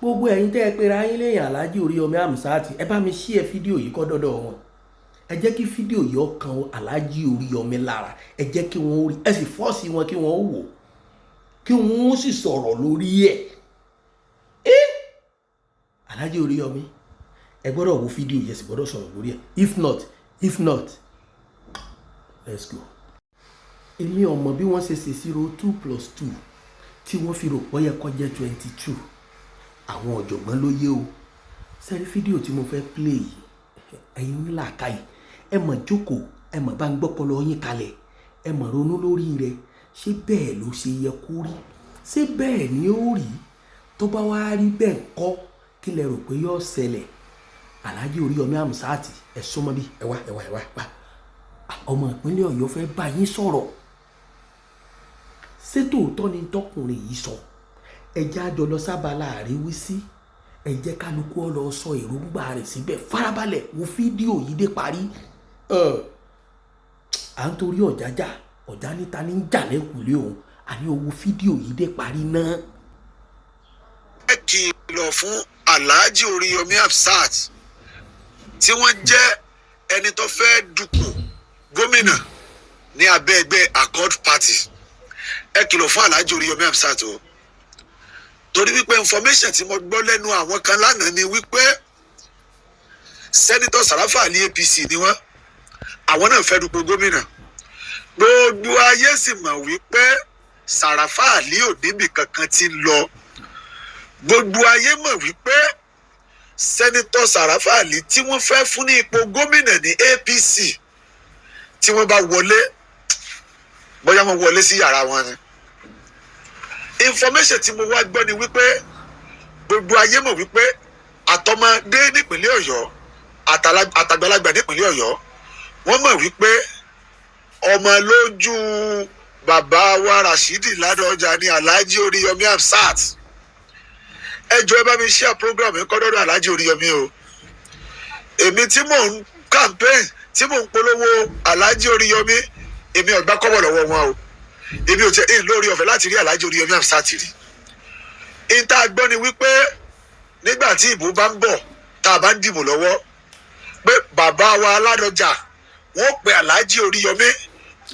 gbogbo ẹ̀yin tẹ́ ẹ pera yín lẹ́yìn Alhaji Oríyọmí Hamzat ẹ bá mi share fídíò yìí kọ́ dọ́dọ̀ wọn. Ẹ jẹ́ kí fídíò yìí ó kan Alhaji Oríyọmí lára, ẹ jẹ́ kí wọ́n rí, ẹ sì fọ́ọ̀sì wọn kí wọ́n wò, kí wọ́n sì sọ̀rọ̀ lórí ẹ̀. Alhaji Oríyọmí ẹ gbọ́dọ̀ wo fídíò yìí, ẹ sì gbọ́dọ̀ sọ̀rọ̀ lórí ẹ̀. If not let's go. Èmi ò mọ̀ bí wọ́n ṣe ṣèṣirò 2+2 tí wọ́n fi rò pé ó yẹ kó jẹ́ 22. Àwọn ọ̀jọ̀gbọ́n ló yé o. Sẹ́rí fídíò tí mo fẹ́ play yìí, ẹ̀yin ní làákàyè, ẹ mọ̀ jókòó, ẹ mọ̀ bá ń gbọ́pọlọ yín kalẹ̀, ẹ mọ̀ ronú lórí rẹ̀. Ṣé bẹ́ẹ̀ ló ṣe yẹ kó rí? Ṣé bẹ́ẹ̀ ni ó rí? Tó bá wá rí bẹ́ẹ̀ kọ́, kí lẹ rò pé yóò ṣẹlẹ̀? Alhaji Oríyọmí Hamzat ẹ súnmọ́ bí, ẹ wá. Ọmọ ìpínlẹ̀ Ọ̀yọ́ fẹ́ bá yín sọ̀rọ̀. Ṣé tòótọ́ ni tọkùnrin yìí sọ? Ẹ jẹ́ á jọ lọ sábàlá àríwísí, ẹ jẹ́ kálukú ó lọ sọ èròǹgbà rẹ̀ síbẹ̀. Farabalẹ̀ wo fídíò yìí dé parí. À ń torí ọ̀já níta ní jà lẹ́kùnlé òun, àní owó fídíò yìí dé parí náà. Ẹ kìlọ̀ fún Alhaji Oríyọmí Hamzat tí wọ́n jẹ́ ẹni tó fẹ́ dupò gómìnà ní abẹ́ ẹgbẹ́ Accord Party. Ẹ kìlọ̀ fún Alhaji Oríyọmí Hamzat o, torí wípé information tí mo gbọ́ lẹ́nu àwọn kan lánàá ni wípé sẹ́nitọ́ Sàràfà ní APC ni wọ́n, àwọn náà fẹ́ dupò gómìnà. Gbogbo ayé sì mọ̀ wípé Sàràfà ní òdìbì kankan ti lọ. Gbogbo ayé mọ̀ wípé sẹ́nitọ́ Sàràfà ní tí wọ́n fẹ́ fún ní ipò gómìnà ní APC tí wọ́n bá wọlé, bóyá wọ́n wọlé sí yàrá wọn ni. Information tí mo wá gbọ́ ni wípé gbogbo ayé mọ̀ wípé àtọmọdé nípínlẹ̀ Ọ̀yọ́ àtàgbàlagbà nípínlẹ̀ Ọ̀yọ́ wọ́n mọ̀ wípé ọmọ lójú bàbá wa Rashidi Ládọjà ní Alhaji Oríyọmí Hamzat. Ẹ jọ̀ọ́ ẹ bá mi share program yìí kọ́ dọ́dọ̀ Alhaji Oríyọmí o. Èmi tí mò ń campaign tí mò ń polówó Alhaji Oríyọmí, èmi ò gbà kọ́bọ̀ lọ́wọ́ wọn o. Èmi ò tẹ ẹ lórí ọ̀fẹ́ láti rí Alhaji Oríyọmí Hamzat rí. Ìta gbọ́ ni wípé nígbà tí ìbò bá ń bọ̀ tá a bá ń dìbò lọ́wọ́ pé bàbá wa Ládọjà wọ́n pe Alhaji Oríyọmí,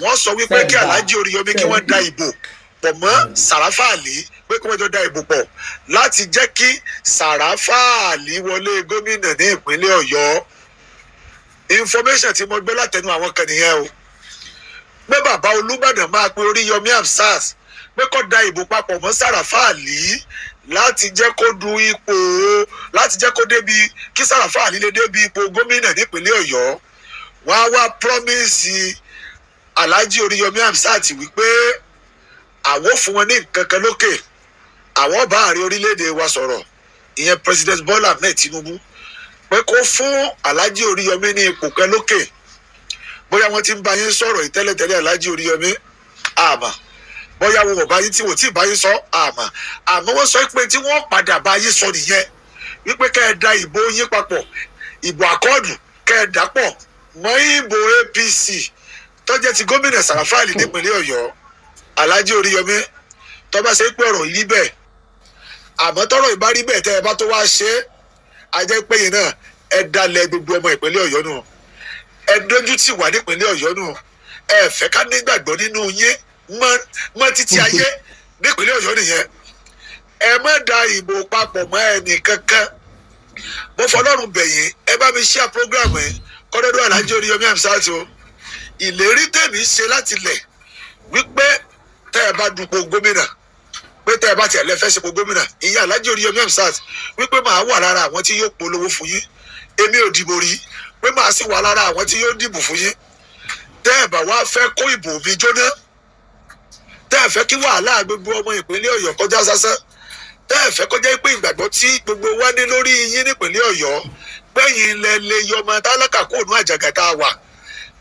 wọ́n sọ wípé kí Alhaji Oríyọmí kí wọ́n da ìbò pọ̀ mọ́ Sàràfà Àlì, pé kí wọ́n jọ da ìbò pọ̀ láti jẹ́ kí Sàràfà Àlì wọlé gómìnà ní ìpínlẹ̀ Ọ̀yọ́. Information tí mo gbé látẹnu àwọn kan nìyẹn o, pé bàbá Olúbàdàn máa pe Oríyọmí Hamzat pé kó da ìbò papọ̀ mọ́ Sàràfà Àlì láti jẹ́ kó du ipò, láti jẹ́ kó débi kí Sàràfà Àlì lè débi ipò gómìnà nípínlẹ̀ Ọ̀yọ́. Wọ́n á wá promise Alhaji Oríyọmí Hamzat wípé àwọn fún wọn ní nǹkan kan lókè, àwọn bá ààrẹ orílẹ̀-èdè wa sọ̀rọ̀, ìyẹn President Bola Ahmed Tinubu, pé kó fún Alhaji Oríyọmí ní ipò kan lókè. Bóyá wọ́n ti ń bá yín sọ̀rọ̀ ìtẹ́lẹ̀tẹ́lẹ̀ Alhaji Oríyọmí àmọ́, bóyá wọn ò bá yín tí wọ́n ti bá yín sọ àmọ́ wọ́n sọ pé tí wọ́n padà bá yín sọ nìyẹn wípé kẹ́ ẹ da ìbò yín papọ̀, ìbò àkọọdù kẹ́ ẹ dà pọ̀ mọ́ ìbò APC tó jẹ́ ti gómìnà Sàràfà Àlì nípínlẹ̀ Ọ̀yọ́. Alhaji Oríyọmí tó bá ṣe pé ọ̀rọ̀ yìí bẹ́ẹ̀, àmọ́ tọ́rọ̀ ìbá rí bẹ́ẹ̀ tẹ́ ẹ bá tó wá ṣe é, a jẹ́ pé yìí náà ẹ dalẹ̀ gbogbo ọmọ ìpínlẹ̀ Ọ̀yọ́ nù, ẹ dójú tì wá nípínlẹ̀ Ọ̀yọ́ nù, ẹ fẹ́ ká nígbàgbọ́ nínú yín mọ́ títí ayé nípínlẹ̀ Ọ̀yọ́ nìyẹn. Ẹ má da ìbò papọ̀ mọ́ ẹnì kankan. Mo fọlọ́run bẹ̀yìn, ẹ bá mi share program yìí kọ́dọ́dọ́ Alhaji Oríyọmí Hamzat o. Ìlérí tèmi ṣe láti lẹ̀ wípé tẹ́ ẹ bá dupò gómìnà, pé tẹ́ ẹ bá tiẹ̀ lẹ́fẹ́ ṣepò gómìnà, ìyá Alhaji Oríyọmí Hamzat wípé màá wà lára àwọn tí yóò polówó fún yín. Èmi ò dìbò rí, pé màá sì wà lára àwọn tí yóò dìbò fún yín. Tẹ́ ẹ bá wá fẹ́ kó ìbò mi jóná, tẹ́ ẹ fẹ́ kí wàhálà gbogbo ọmọ ìpínlẹ̀ Ọ̀yọ́ kọjá sásán, tẹ́ ẹ fẹ́ kọjá pé ìgbàgbọ́ tí gbogbo wa ní lórí yín nípínlẹ̀ Ọ̀yọ́ pẹ́yìn lẹ lè yọ ọmọ tálákà kó òun àjàgà tá a wà,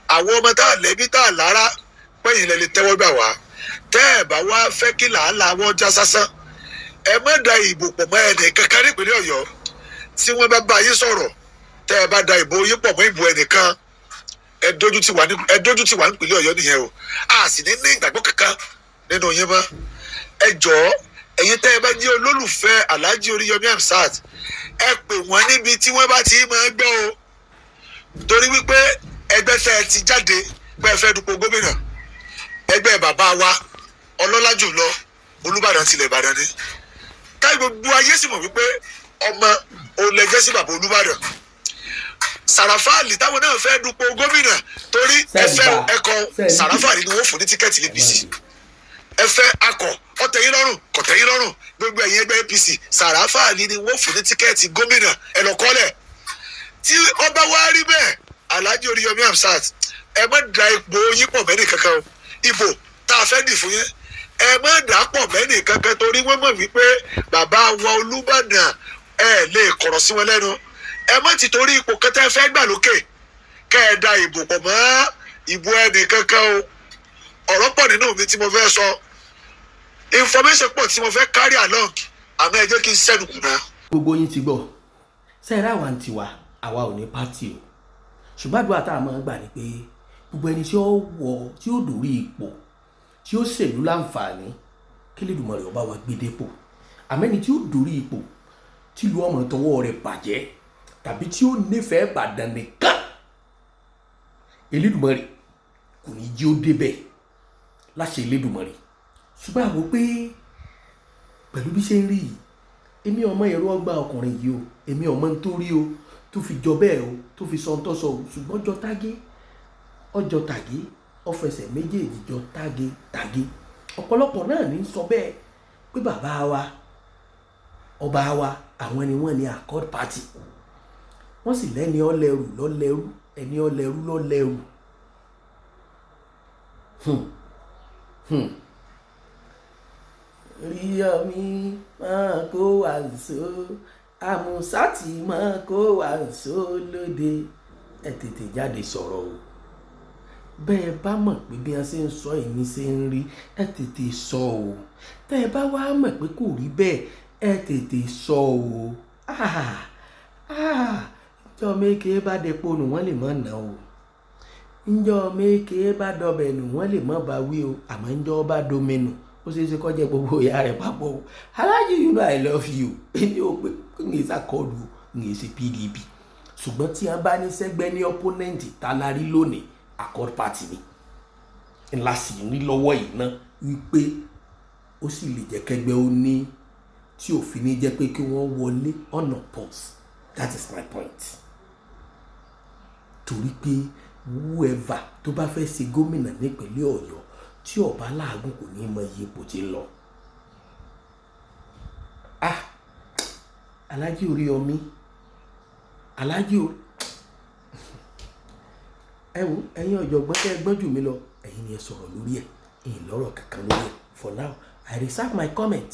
àwọn ọmọ tá a lẹ́bí tá a lára pẹ́yìn lẹ lè tẹ́wọ́ gbà wá. Tẹ́ ẹ bá wá fẹ́ kí làálàá wọn já sásán, ẹ má da ìbò pọ̀ mọ́ ẹnì kankan nípínlẹ̀ Ọ̀yọ́. Tí wọ́n bá bá yín sọ̀rọ̀, tẹ́ ẹ bá da ìbò yín pọ̀ mọ́ ìbò ẹnìkan, ẹ dójú tì wá nípínlẹ̀ Ọ̀yọ́ nìyẹn o. A sì ní ìgbàgbọ́ kankan nínú yín mọ́. Ẹ jọ̀ọ́ ẹ̀yin tẹ́ ẹ bá jẹ́ olólùfẹ́ Alhaji Oríyọmí Hamzat ẹ pè wọ́n níbi tí wọ́n bá ti máa gbọ́ o torí wípé ẹgbẹ́ tẹ́ ẹ ti jáde pé ẹ fẹ́ dupò gómìnà ẹgbẹ́ bàbá wa ọlọ́lá jùlọ Olúbàdàn tilẹ̀ Ìbàdàn ni káyọ̀ gbogbo ayé sì mọ̀ wípé ọmọ olẹ́jẹ́ sí bàbá Olúbàdàn Sàràfàlì táwọn náà fẹ́ dupò gómìnà torí ẹ̀kọ́ Sàràfàlì ni wọ́n fún ní tíkẹ́ẹ̀tì APC ẹ̀fẹ́ akọ̀ ọ̀tẹ̀yìn lọ́rùn kọ̀tẹ̀yìn lọ́rùn gbogbo ẹ̀yin ẹgbẹ́ APC Sàràfàlì ni wọ́n fún ní tíkẹ́ẹ̀tì gómìnà ẹ̀lọ́kọ́lẹ̀ tí ọba wa rí bẹ́ẹ̀ Alhaji Oríyọmí Hamzat ẹ má da ipò yín pọ̀ mẹ́rin kankan o ìbò tá a fẹ́ dì fún yín ẹ má dà pọ̀ mẹ́rin kankan torí wọ́n mọ̀ wípé bàbá wa Olúbàdàn ẹ lè kọ̀rọ̀ sí wọn lẹ́nu ẹ má ti torí ipò kẹtẹ fẹ́ gbà lókè kẹ́ ẹ da ìbò pọ̀ mọ́ ìbò ẹnì kankan o ọ̀rọ̀ pọ̀ nínú mi tí mo fẹ́ sọ information pọ̀ tí mo fẹ́ carry along àmọ́ ẹ jẹ́ kí n sẹ́nu kùnà. gbogbo yín ti gbọ́ sẹ́ẹ̀rẹ́ àwa ń tiwa àwa ò ní pátì o ṣùgbọ́n àdúrà tá a máa ń gbà ní pé gbogbo ẹni tí ó dórí ipò tí ó ṣèlú láǹfààní kí Elédùmarè ọba wa gbé dépò àmẹ́ni tí ó dórí ipò tí ìlú ọmọ tọwọ́ rẹ̀ bàjẹ́ tàbí tí ó nífẹ̀ẹ́ Ìbàdàn nìkan Elédùmarè kò ní jí ó débẹ̀ láṣẹ Elédùmarè ṣùgbọ́n àwọ̀ pé pẹ̀lú bí ṣe ń rí yìí èmi ọmọ ẹ̀rọ ọgbà ọkùnrin yìí o èmi ọmọ ń tó rí o tó fi jọ bẹ́ẹ̀ o tó fi sọ ń tọ́sọ o ṣùgbọ́n ọjọ́ tàgé ọfẹsẹ̀ méjèèjì jọ tàgé ọ̀pọ̀lọpọ̀ náà ní sọ bẹ́ẹ̀ pé bàbá wa ọba wa àwọn ni wọ́n ní Accord Party wọ́n sì lẹ́ni ọlẹ́rù lọ́lẹ́rù ẹni ọlẹ́rù lọ́lẹ́rù Oríyọmí máa kó wàásù Àmúsátì máa kó wàásù lóde ẹ tètè jáde sọ̀rọ̀ o bẹ́ẹ̀ bá mọ̀ pé bí wọ́n ṣe ń sọ èmi ṣe ń rí ẹ tètè sọ o tẹ́ ẹ bá wá mọ̀ pé kò rí bẹ́ẹ̀ ẹ tètè sọ o ǹjọ́ méke bá depo nù wọ́n lè mọ̀ ná o ǹjọ́ méke bá dọbẹ̀ nù wọ́n lè mọ̀ bá wí o àmọ́ ǹjọ́ bá domi nù ó ṣeé ṣe kọjá gbogbo ìyá rẹ̀ papọ̀ o Alhaji you know I love you èmi ò pé ń yé sàkọọdù ń yé sí PDP ṣùgbọ́n tí wọ́n bá ní sẹ́gbẹ́ ní opponent tá la rí lónìí Accord Party ni ńlá sì ní lọ́wọ́ yìí ná wípé ó sì lè jẹ́ kẹgbẹ́ ó ní tí òfin ní jẹ́ pé kí wọ́n wọlé ọ̀nà pause that is my point torí pé whoever tó bá fẹ́ ṣe gómìnà nípínlẹ̀ Ọ̀yọ́ tí ọba láàgùn kò ní mọ iye ipò tí ń lọ Alhaji Oríyọmí Alhaji ẹ̀yin ọ̀jọ̀gbọ́n tẹ́ ẹ gbọ́n jù mí lọ ẹ̀yin ni ẹ sọ̀rọ̀ lórí ẹ̀ ẹ̀yin lọ́rọ̀ kankan lórí ẹ̀ for now I reserve my comment.